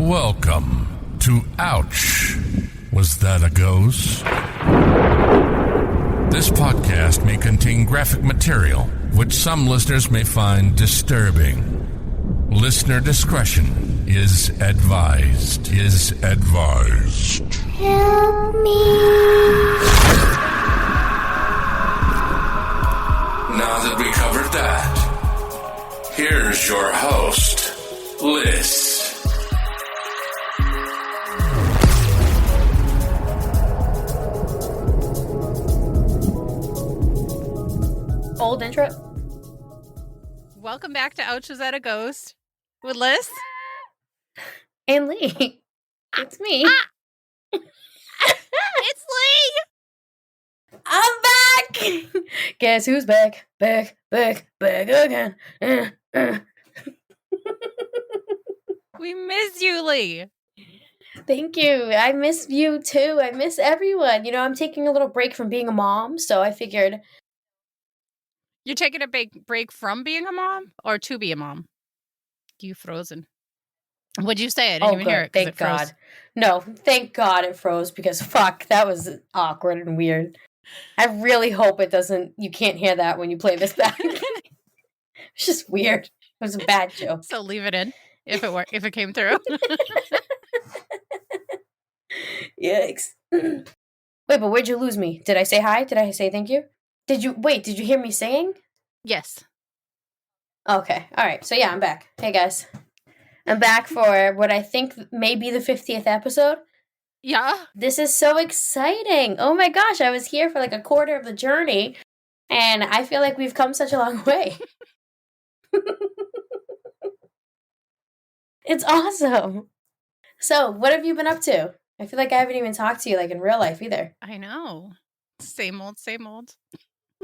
Welcome to Ouch. Was that a ghost? This podcast may contain graphic material, which some listeners may find disturbing. Listener discretion is advised. Help me. Now that we covered that, here's your host, Liz. Old intro. Welcome back to Ouch, Was That a Ghost? With Liz. And Lee. It's me. It's Lee! I'm back! Guess who's back? Back again. We miss you, Lee. Thank you. I miss you too. I miss everyone. You know, I'm taking a little break from being a mom, so I figured... You're taking a break from being a mom or to be a mom? You frozen. What'd you say? I didn't even hear it. Thank God. No, thank God it froze because fuck, that was awkward and weird. I really hope it doesn't, you can't hear that when you play this back. It's just weird. It was a bad joke. So leave it in if it came through. Yikes. Wait, but where'd you lose me? Did I say hi? Did I say thank you? Did you hear me saying? Yes. Okay. All right. So yeah, I'm back. Hey guys. I'm back for what I think may be the 50th episode. Yeah. This is so exciting. Oh my gosh, I was here for like a quarter of the journey and I feel like we've come such a long way. It's awesome. So, what have you been up to? I feel like I haven't even talked to you like in real life either. I know. Same old, same old.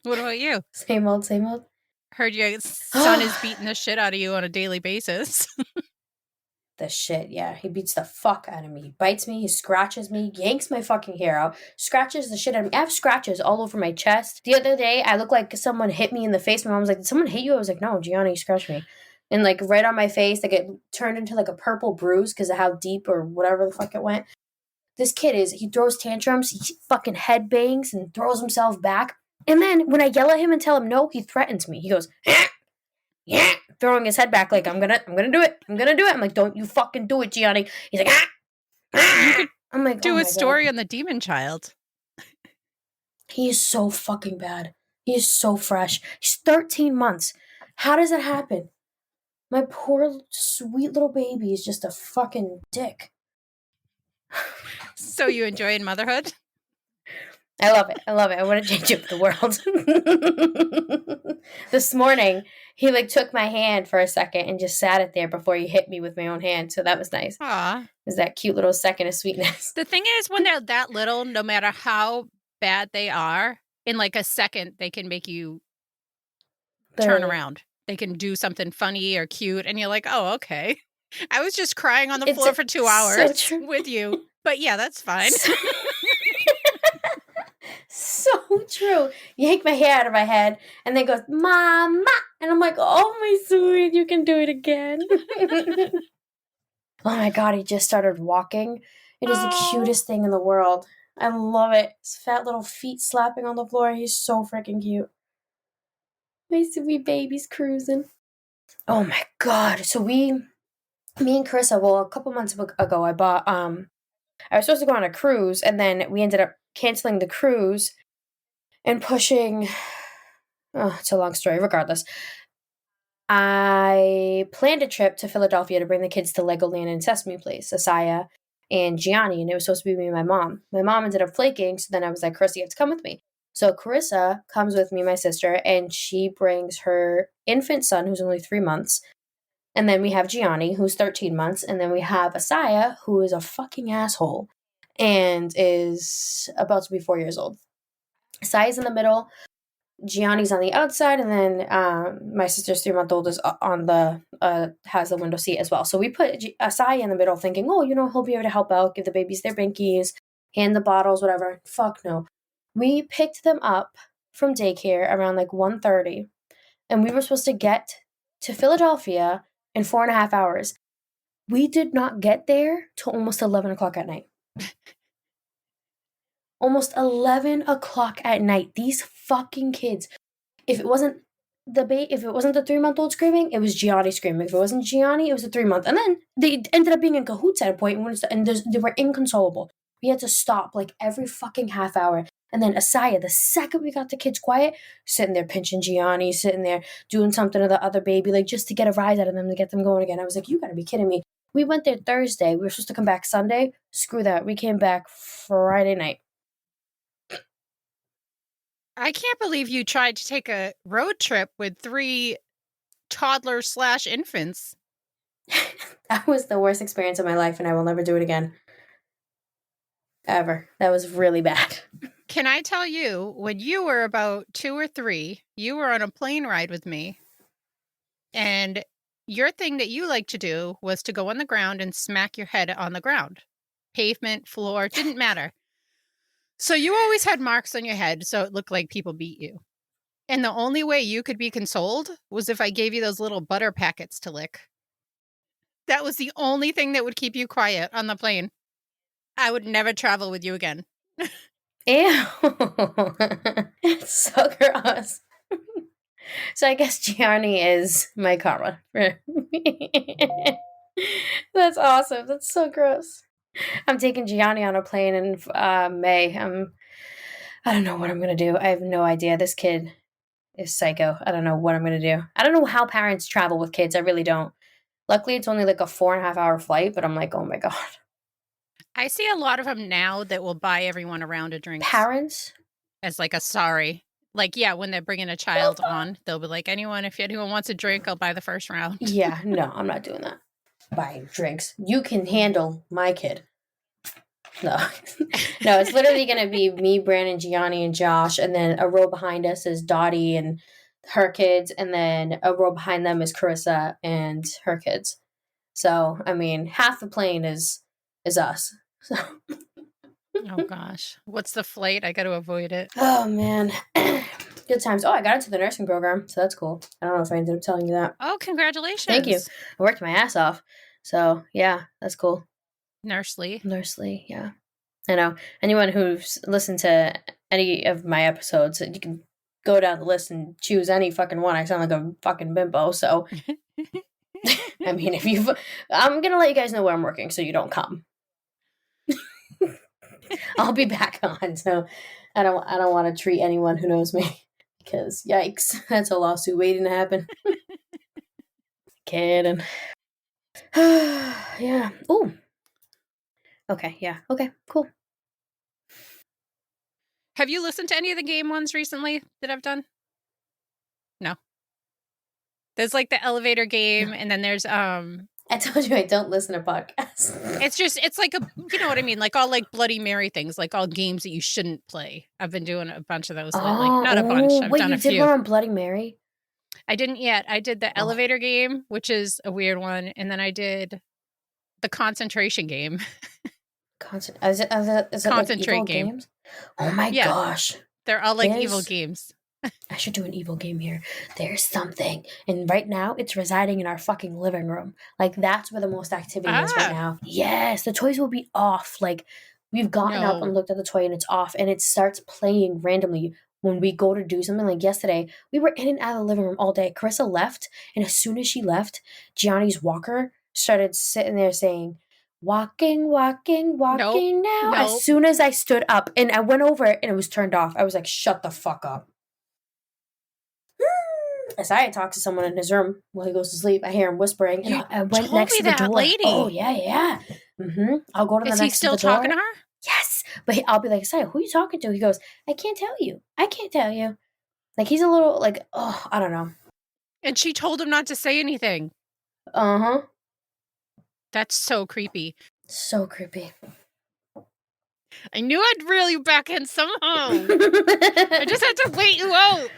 What about you? Same old, same old. Heard your son is beating the shit out of you on a daily basis. The shit, yeah. He beats the fuck out of me. He bites me, he scratches me, yanks my fucking hair out, scratches the shit out of me. I have scratches all over my chest. The other day, I looked like someone hit me in the face. My mom was like, did someone hit you? I was like, no, Gianna, you scratched me. And like right on my face, like it turned into like a purple bruise because of how deep or whatever the fuck it went. This kid he throws tantrums, he fucking head bangs and throws himself back. And then when I yell at him and tell him no, he threatens me. He goes, yeah, throwing his head back like, I'm gonna do it. I'm like, don't you fucking do it, Gianni. He's like, You could I'm like, do a story on the demon child. He is so fucking bad. He is so fresh. He's 13 months. How does it happen? My poor, sweet little baby is just a fucking dick. So you enjoying motherhood? I love it. I want to change up the world. This morning, he like took my hand for a second and just sat it there before he hit me with my own hand. So that was nice. Aw. It was that cute little second of sweetness. The thing is, when they're that little, no matter how bad they are, in like a second, they can make you turn around. They can do something funny or cute. And you're like, oh, okay. I was just crying on the floor for 2 hours with you. But yeah, that's fine. So true. Yank my hair out of my head and then goes, Mama. And I'm like, oh, my sweet, you can do it again. Oh my God, he just started walking. It is the cutest thing in the world. I love it. His fat little feet slapping on the floor. He's so freaking cute. My sweet baby's cruising. Oh my God. So me and Carissa, well, a couple months ago, I bought, I was supposed to go on a cruise and then we ended up canceling the cruise and pushing, it's a long story, regardless. I planned a trip to Philadelphia to bring the kids to Legoland and Sesame Place, Asaya and Gianni, and it was supposed to be me and my mom. My mom ended up flaking, so then I was like, Carissa, you have to come with me. So Carissa comes with me, my sister, and she brings her infant son, who's only 3 months, and then we have Gianni, who's 13 months, and then we have Asaya, who is a fucking asshole and is about to be 4 years old. Asaya's in the middle, Gianni's on the outside, and then my sister's 3-month-old is on the has the window seat as well. So we put Asaya in the middle, thinking, oh, he'll be able to help out, give the babies their binkies, hand the bottles, whatever. Fuck no. We picked them up from daycare around like 1:30, and we were supposed to get to Philadelphia in 4.5 hours. We did not get there till almost 11 o'clock at night. Almost 11 o'clock at night. These fucking kids. If it wasn't the 3-month-old screaming, it was Gianni screaming. If it wasn't Gianni, it was the 3-month. And then they ended up being in cahoots at a point, and they were inconsolable. We had to stop like every fucking half hour. And then Asaya, the second we got the kids quiet, sitting there pinching Gianni, sitting there doing something to the other baby, like just to get a rise out of them, to get them going again. I was like, you gotta be kidding me. We went there Thursday. We were supposed to come back Sunday. Screw that. We came back Friday night. I can't believe you tried to take a road trip with 3 toddlers/infants. That was the worst experience of my life, and I will never do it again. Ever. That was really bad. Can I tell you, when you were about 2 or 3, you were on a plane ride with me, and your thing that you like to do was to go on the ground and smack your head on the ground. Pavement, floor, didn't matter. So you always had marks on your head, so it looked like people beat you. And the only way you could be consoled was if I gave you those little butter packets to lick. That was the only thing that would keep you quiet on the plane. I would never travel with you again. Ew. It's so gross. So I guess Gianni is my karma. That's awesome. That's so gross. I'm taking Gianni on a plane in May. I don't know what I'm going to do. I have no idea. This kid is psycho. I don't know what I'm going to do. I don't know how parents travel with kids. I really don't. Luckily, it's only like a 4.5-hour flight, but I'm like, oh my God. I see a lot of them now that will buy everyone a round of drinks. Parents? As like a sorry. Like, yeah, when they're bringing a child on, they'll be like, if anyone wants a drink, I'll buy the first round. Yeah, no, I'm not doing that. Buying drinks. You can handle my kid. No. No, it's literally going to be me, Brandon, Gianni, and Josh, and then a row behind us is Dottie and her kids, and then a row behind them is Carissa and her kids. So, I mean, half the plane is us. So. Oh, gosh. What's the flight? I got to avoid it. Oh, man. Good times. Oh, I got into the nursing program, so that's cool. I don't know if I ended up telling you that. Oh, congratulations. Thank you. I worked my ass off. So, yeah, that's cool. Nursely, yeah. I know. Anyone who's listened to any of my episodes, you can go down the list and choose any fucking one. I sound like a fucking bimbo, so. I mean, I'm going to let you guys know where I'm working so you don't come. I'll be back on, so I don't want to treat anyone who knows me, because yikes, that's a lawsuit waiting to happen. Kidding. Yeah. Ooh. Okay, yeah. Okay, cool. Have you listened to any of the game ones recently that I've done? No. There's like the elevator game, and then there's I told you I don't listen to podcasts. It's like you know what I mean? Like all like Bloody Mary things, like all games that you shouldn't play. I've been doing a bunch of those lately. Not a bunch. I've done a few. Wait, you did one on Bloody Mary? I didn't yet. I did the elevator game, which is a weird one, and then I did the concentration game. Is it Concentrate like evil game. Games? Oh my gosh. They're all like evil games. I should do an evil game here. There's something. And right now, it's residing in our fucking living room. Like, that's where the most activity is right now. Yes, the toys will be off. Like, we've gotten up and looked at the toy, and it's off. And it starts playing randomly when we go to do something. Like, yesterday, we were in and out of the living room all day. Carissa left, and as soon as she left, Gianni's walker started sitting there saying, walking now. As soon as I stood up, and I went over it, and it was turned off. I was like, shut the fuck up. Asaya talks to someone in his room while he goes to sleep. I hear him whispering. And I went next to the door. Lady. Oh, yeah. Mm-hmm. I'll go to the next to the door. Is he still talking to her? Yes. But I'll be like, Asaya, who are you talking to? He goes, I can't tell you. Like, he's a little, like, I don't know. And she told him not to say anything. Uh-huh. That's so creepy. So creepy. I knew I'd reel you back in somehow. I just had to wait you out.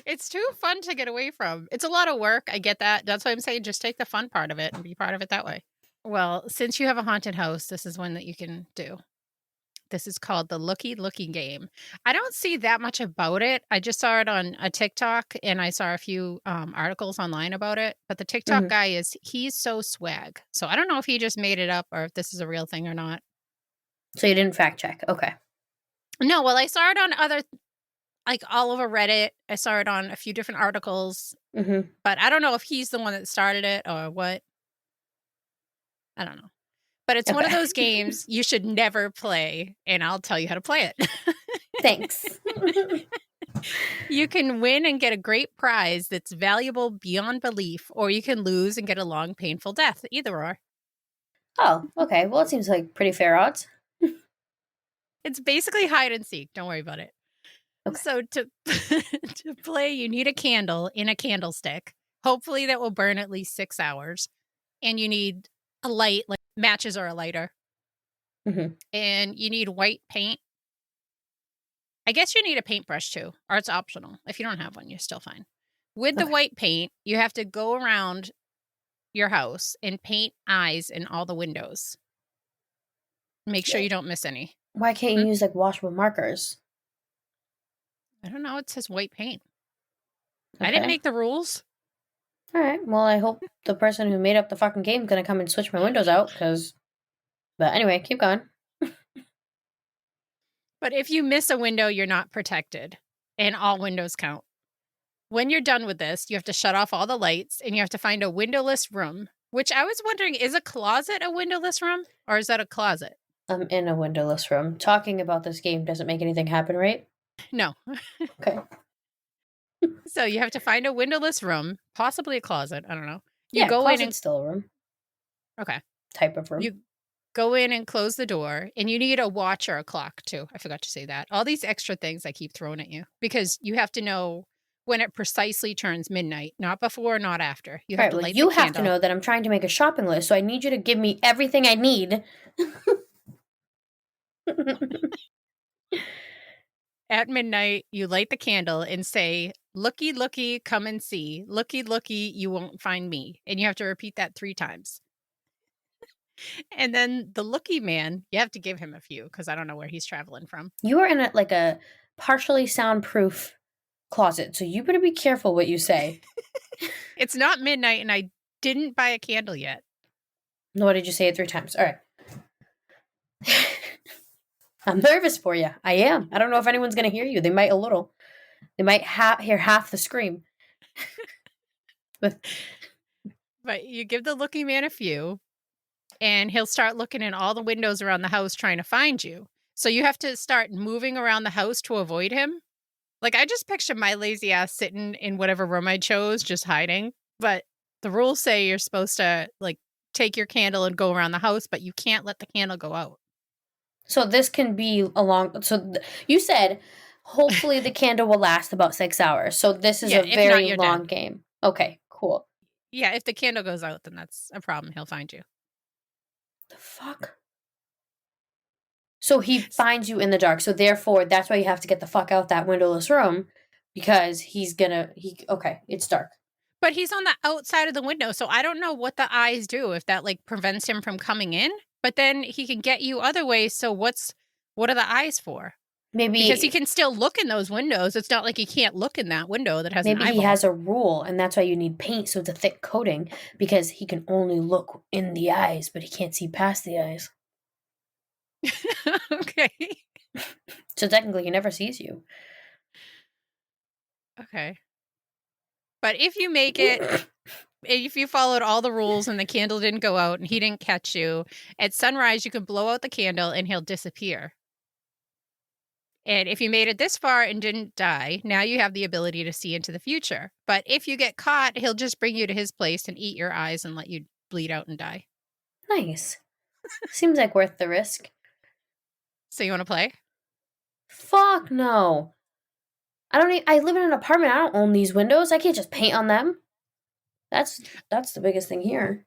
It's too fun to get away from. It's a lot of work. I get that. That's why I'm saying just take the fun part of it and be part of it that way. Well, since you have a haunted house, this is one that you can do. This is called the Looky Looky game. I don't see that much about it. I just saw it on a TikTok, and I saw a few articles online about it. But the TikTok guy he's so swag. So I don't know if he just made it up or if this is a real thing or not. So you didn't fact check. Okay. No, well, I saw it on other, like all over Reddit. I saw it on a few different articles. But I don't know if he's the one that started it or what. I don't know. But it's one of those games you should never play, and I'll tell you how to play it. Thanks. You can win and get a great prize that's valuable beyond belief, or you can lose and get a long, painful death. Either or. Oh, okay. Well, it seems like pretty fair odds. It's basically hide and seek. Don't worry about it. Okay. So to play, you need a candle in a candlestick. Hopefully that will burn at least 6 hours. And you need a light, like matches or a lighter. And you need white paint. I guess you need a paintbrush too, or it's optional. If you don't have one, you're still fine. With the white paint, you have to go around your house and paint eyes in all the windows. Make sure you don't miss any. Why can't you use like washable markers? I don't know. It says white paint. I didn't make the rules. All right. Well, I hope the person who made up the fucking game is going to come and switch my windows out but anyway, keep going. But if you miss a window, you're not protected, and all windows count. When you're done with this, you have to shut off all the lights, and you have to find a windowless room, which I was wondering, is a closet a windowless room, or is that a closet? I'm in a windowless room. Talking about this game doesn't make anything happen, right? No. Okay. So you have to find a windowless room, possibly a closet. I don't know. You go in and still a room. Okay. Type of room. You go in and close the door, and you need a watch or a clock too. I forgot to say that. All these extra things I keep throwing at you because you have to know when it precisely turns midnight, not before, not after. You have to light the candle. You have to know that I'm trying to make a shopping list, so I need you to give me everything I need. At midnight, you light the candle and say, "Looky, looky, come and see. Looky, looky, you won't find me." And you have to repeat that 3 times. And then the looky man, you have to give him a few because I don't know where he's traveling from. You are in a partially soundproof closet, so you better be careful what you say. It's not midnight, and I didn't buy a candle yet. Nor did you say it 3 times. All right. I'm nervous for you. I am. I don't know if anyone's going to hear you. They might a little. They might hear half the scream. But you give the looky man a few, and he'll start looking in all the windows around the house trying to find you. So you have to start moving around the house to avoid him. Like, I just picture my lazy ass sitting in whatever room I chose, just hiding. But the rules say you're supposed to, like, take your candle and go around the house, but you can't let the candle go out. So this can be you said, hopefully the candle will last about 6 hours. So this is a very long game. Okay, cool. Yeah, if the candle goes out, then that's a problem. He'll find you. The fuck? So he finds you in the dark. So therefore, that's why you have to get the fuck out that windowless room because okay, it's dark. But he's on the outside of the window, so I don't know what the eyes do, if that like prevents him from coming in. But then he can get you other ways, so what are the eyes for? Maybe because he can still look in those windows. It's not like he can't look in that window that has an eyeball. Maybe he has a rule, and that's why you need paint, so it's a thick coating, because he can only look in the eyes, but he can't see past the eyes. Okay. So technically he never sees you. Okay. But if you make it, if you followed all the rules and the candle didn't go out and he didn't catch you, at sunrise you can blow out the candle and he'll disappear. And if you made it this far and didn't die, now you have the ability to see into the future. But if you get caught, he'll just bring you to his place and eat your eyes and let you bleed out and die. Nice. Seems like worth the risk. So you want to play? Fuck no. I live in an apartment. I don't own these windows. I can't just paint on them. That's the biggest thing here.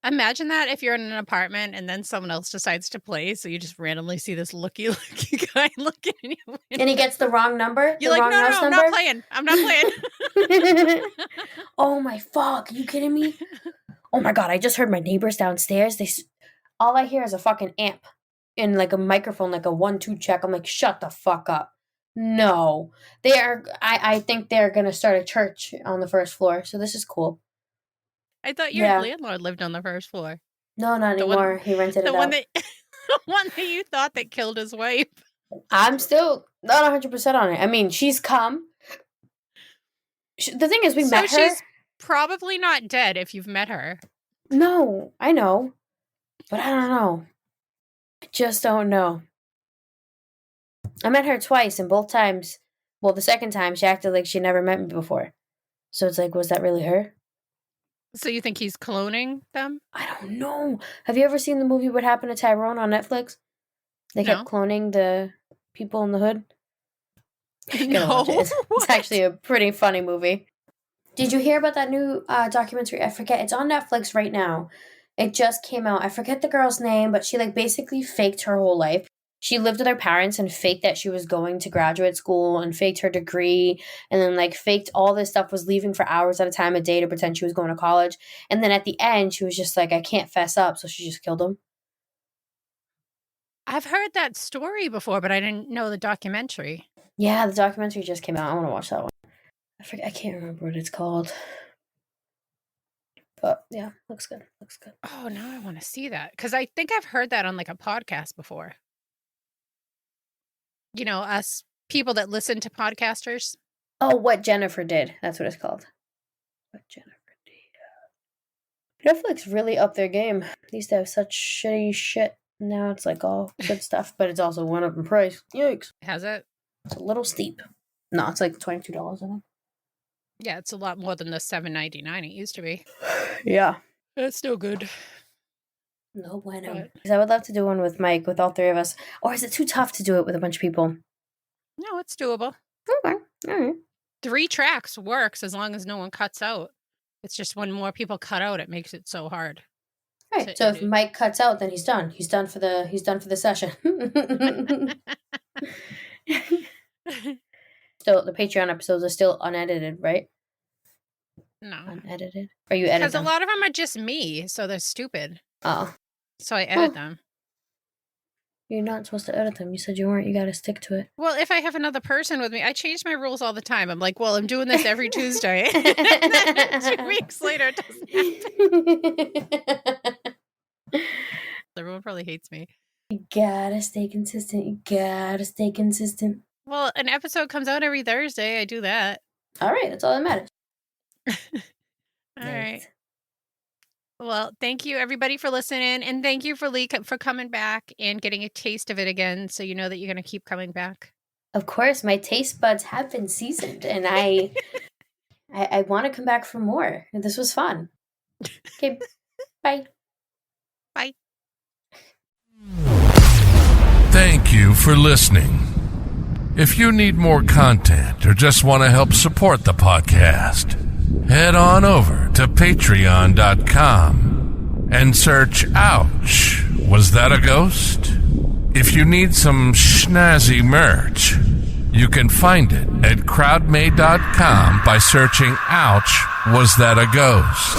Imagine that if you're in an apartment and then someone else decides to play, so you just randomly see this looky guy looking in your window. And he gets the wrong number? You're like, no, I'm not playing. I'm not playing. Oh my fuck, are you kidding me? Oh my god, I just heard my neighbors downstairs. All I hear is a fucking amp. in like a microphone, like a 1-2 check. I'm like, shut the fuck up. No. They are, I think they're going to start a church on the first floor. So this is cool. I thought your landlord lived on the first floor. No, not anymore. He rented it out. The one that you thought that killed his wife. I'm still not 100% on it. I mean, she's come. The thing is, we met her. She's probably not dead if you've met her. No, I know. But I don't know. I just don't know. I met her twice, and both times, well, the second time, she acted like she never met me before. So it's like, was that really her? So you think he's cloning them? I don't know. Have you ever seen the movie What Happened to Tyrone on Netflix? They kept cloning the people in the hood. No. It's actually a pretty funny movie. Did you hear about that new documentary? I forget. It's on Netflix right now. It just came out. I forget the girl's name, but she like basically faked her whole life. She lived with her parents and faked that she was going to graduate school and faked her degree and then like faked all this stuff, was leaving for hours at a time a day to pretend she was going to college. And then at the end, she was just like, I can't fess up. So she just killed him. I've heard that story before, but I didn't know the documentary. Yeah, the documentary just came out. I want to watch that one. I can't remember what it's called. But yeah, looks good. Looks good. Oh, now I want to see that. Because I think I've heard that on like a podcast before. You know, us people that listen to podcasters. Oh, What Jennifer Did. That's what it's called. What Jennifer Did. Netflix really upped their game. They used to have such shitty shit. Now it's like all good stuff, but it's also went up in price. Yikes. Has it? It's a little steep. No, it's like $22, I think. Yeah, it's a lot more than the $7.99 it used to be. Yeah. That's still good. No bueno. Because I would love to do one with Mike, with all three of us. Or is it too tough to do it with a bunch of people? No, it's doable. Okay. All right. 3 tracks works as long as no one cuts out. It's just when more people cut out, it makes it so hard. Right. So if Mike cuts out, then he's done. He's done for the session. Still, the Patreon episodes are still unedited, right? No. Unedited? Or you edit them? Because a lot of them are just me, so they're stupid. Oh. So I edit them. You're not supposed to edit them. You said you weren't. You got to stick to it. Well, if I have another person with me, I change my rules all the time. I'm like, well, I'm doing this every Tuesday. And then 2 weeks later, it doesn't happen. Everyone probably hates me. You gotta stay consistent. Well, an episode comes out every Thursday. I do that. All right. That's all that matters. All right. Well, thank you, everybody, for listening. And thank you for Lee for coming back and getting a taste of it again, so you know that you're going to keep coming back. Of course. My taste buds have been seasoned, and I want to come back for more. This was fun. Okay. Bye. Bye. Thank you for listening. If you need more content or just want to help support the podcast, head on over to patreon.com and search Ouch, Was That a Ghost? If you need some schnazzy merch, you can find it at crowdmade.com by searching Ouch, Was That a Ghost?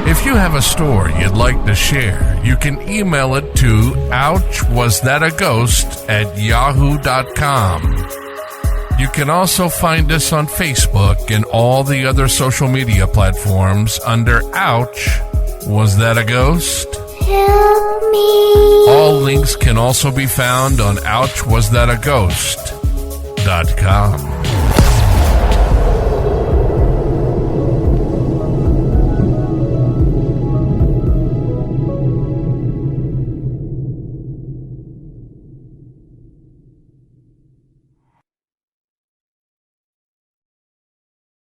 If you have a story you'd like to share, you can email it to ouchwasthataghost@yahoo.com. You can also find us on Facebook and all the other social media platforms under Ouch, Was That a Ghost? Help me. All links can also be found on ouchwasthataghost.com.